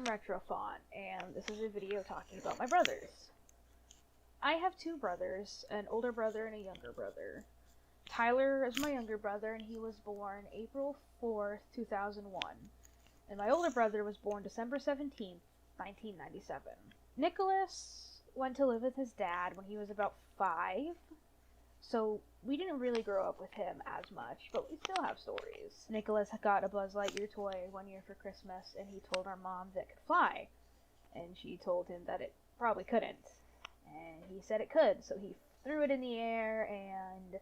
I'm Retrofont, and this is a video talking about my brothers. I have two brothers, an older brother and a younger brother. Tyler is my younger brother, and he was born April 4th, 2001. And my older brother was born December 17th, 1997. Nicholas went to live with his dad when he was about 5, so we didn't really grow up with him as much, but we still have stories. Nicholas got a Buzz Lightyear toy one year for Christmas, and he told our mom that it could fly, and she told him that it probably couldn't. And he said it could, so he threw it in the air, and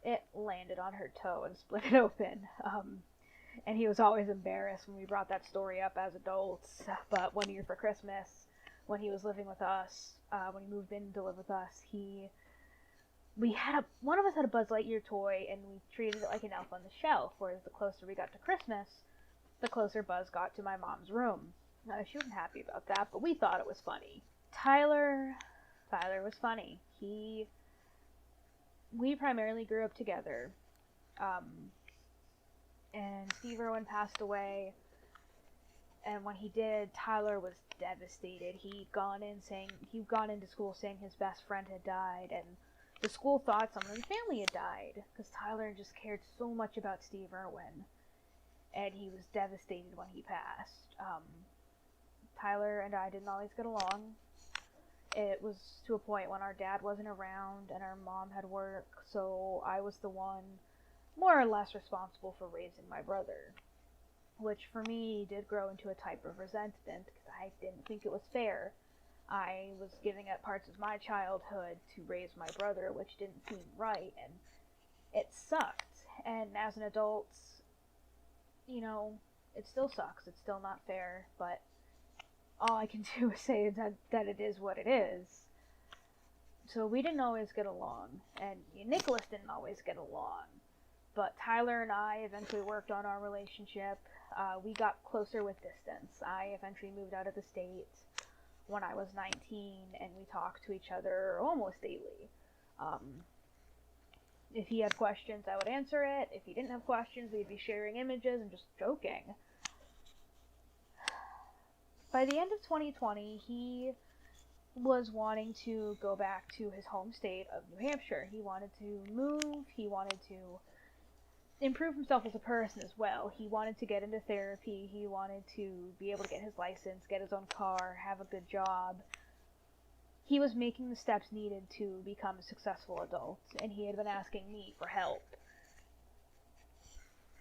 it landed on her toe and split it open. And he was always embarrassed when we brought that story up as adults, but one year for Christmas, when he was living with us, when he moved in to live with us, one of us had a Buzz Lightyear toy, and we treated it like an elf on the shelf, whereas the closer we got to Christmas, the closer Buzz got to my mom's room. She wasn't happy about that, but we thought it was funny. Tyler was funny. We primarily grew up together, and Steve Irwin passed away, and when he did, Tyler was devastated. He'd gone into school saying his best friend had died, and the school thought someone in the family had died, because Tyler just cared so much about Steve Irwin, and he was devastated when he passed. Tyler and I didn't always get along. It was to a point when our dad wasn't around and our mom had work, so I was the one more or less responsible for raising my brother, which for me did grow into a type of resentment because I didn't think it was fair. I was giving up parts of my childhood to raise my brother, which didn't seem right, and it sucked. And as an adult, it still sucks. It's still not fair, but all I can do is say that it is what it is. So we didn't always get along, and Nicholas didn't always get along. But Tyler and I eventually worked on our relationship. We got closer with distance. I eventually moved out of the state when I was 19, and we talked to each other almost daily. If he had questions, I would answer it. If he didn't have questions, we'd be sharing images and just joking. By the end of 2020, he was wanting to go back to his home state of New Hampshire. He wanted to move. He wanted to improve himself as a person as well. He wanted to get into therapy. He wanted to be able to get his license, get his own car, have a good job. He was making the steps needed to become a successful adult, and he had been asking me for help.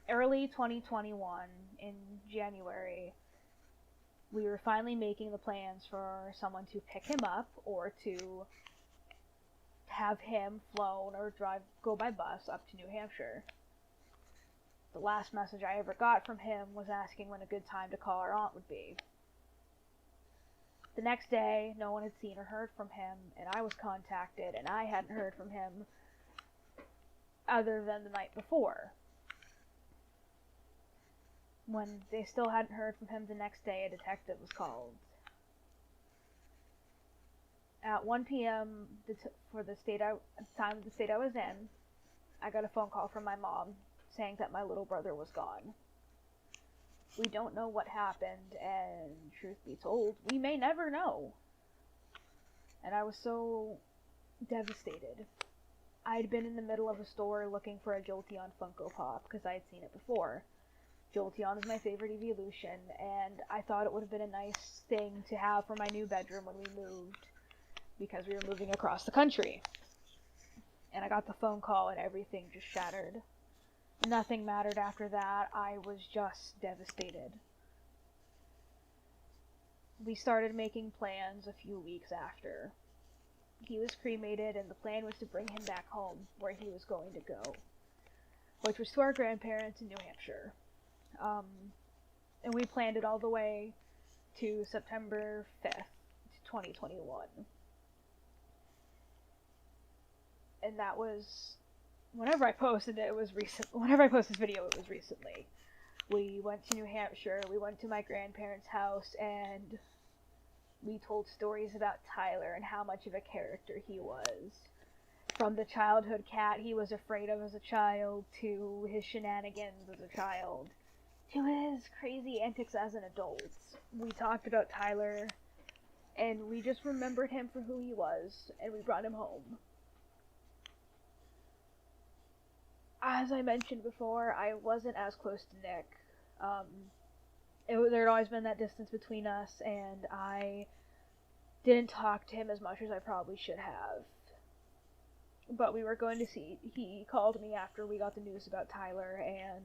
Early 2021, in January, we were finally making the plans for someone to pick him up or to have him flown or go by bus up to New Hampshire. The last message I ever got from him was asking when a good time to call our aunt would be. The next day, no one had seen or heard from him, and I was contacted, and I hadn't heard from him other than the night before. When they still hadn't heard from him the next day, a detective was called. At 1 p.m. for the time of the state I was in, I got a phone call from my mom saying that my little brother was gone. We don't know what happened, and truth be told, we may never know. And I was so devastated. I'd been in the middle of a store looking for a Jolteon Funko Pop because I had seen it before. Jolteon is my favorite evolution, and I thought it would have been a nice thing to have for my new bedroom when we moved, because we were moving across the country. And I got the phone call, and everything just shattered. Nothing mattered after that. I was just devastated. We started making plans a few weeks after. He was cremated, and the plan was to bring him back home, where he was going to go, which was to our grandparents in New Hampshire. And we planned it all the way to September 5th, 2021. And that was, whenever I posted this video, it was recently. We went to New Hampshire, we went to my grandparents' house, and we told stories about Tyler and how much of a character he was. From the childhood cat he was afraid of as a child, to his shenanigans as a child, to his crazy antics as an adult. We talked about Tyler, and we just remembered him for who he was, and we brought him home. As I mentioned before, I wasn't as close to Nick. There had always been that distance between us, and I didn't talk to him as much as I probably should have. But we were going to see, he called me after we got the news about Tyler, and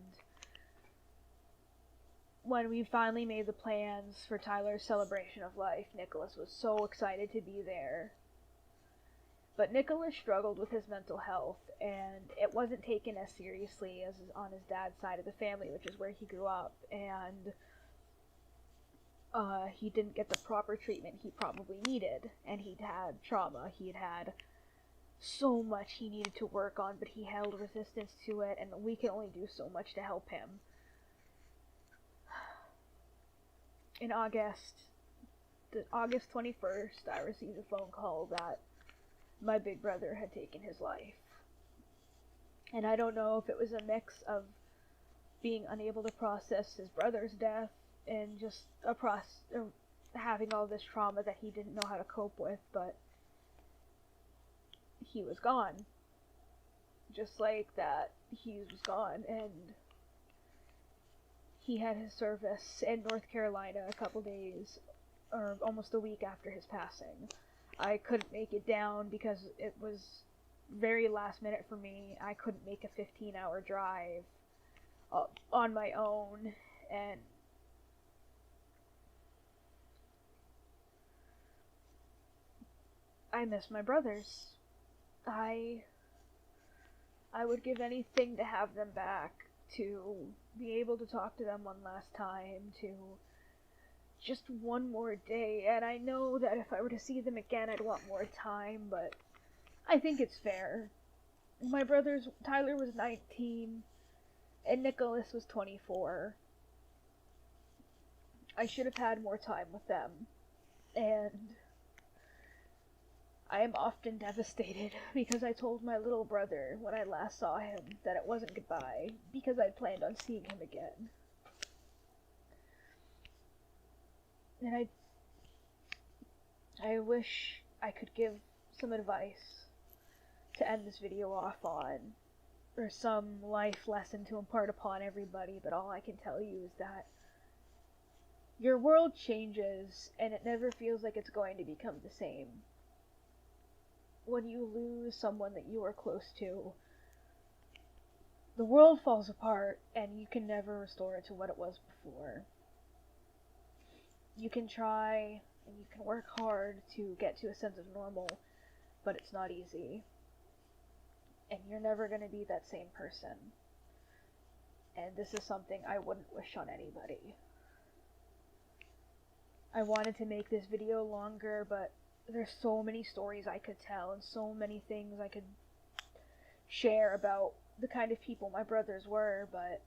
when we finally made the plans for Tyler's celebration of life, Nicholas was so excited to be there. But Nicholas struggled with his mental health, and it wasn't taken as seriously as on his dad's side of the family, which is where he grew up, and he didn't get the proper treatment he probably needed, and he'd had trauma. He'd had so much he needed to work on, but he held resistance to it, and we can only do so much to help him. In August 21st, I received a phone call that my big brother had taken his life. And I don't know if it was a mix of being unable to process his brother's death and just having all this trauma that he didn't know how to cope with, but he was gone. Just like that, he was gone, and he had his service in North Carolina a couple days, or almost a week after his passing. I couldn't make it down because it was very last minute for me. I couldn't make a 15-hour drive on my own, and I miss my brothers. I would give anything to have them back, to be able to talk to them one last time, to just one more day. And I know that if I were to see them again, I'd want more time, but I think it's fair. My brothers, Tyler was 19, and Nicholas was 24. I should have had more time with them, and I am often devastated because I told my little brother when I last saw him that it wasn't goodbye, because I planned on seeing him again. And I wish I could give some advice to end this video off on, or some life lesson to impart upon everybody, but all I can tell you is that your world changes, and it never feels like it's going to become the same. When you lose someone that you are close to, the world falls apart, and you can never restore it to what it was before. You can try, and you can work hard to get to a sense of normal, but it's not easy. And you're never going to be that same person. And this is something I wouldn't wish on anybody. I wanted to make this video longer, but there's so many stories I could tell, and so many things I could share about the kind of people my brothers were, but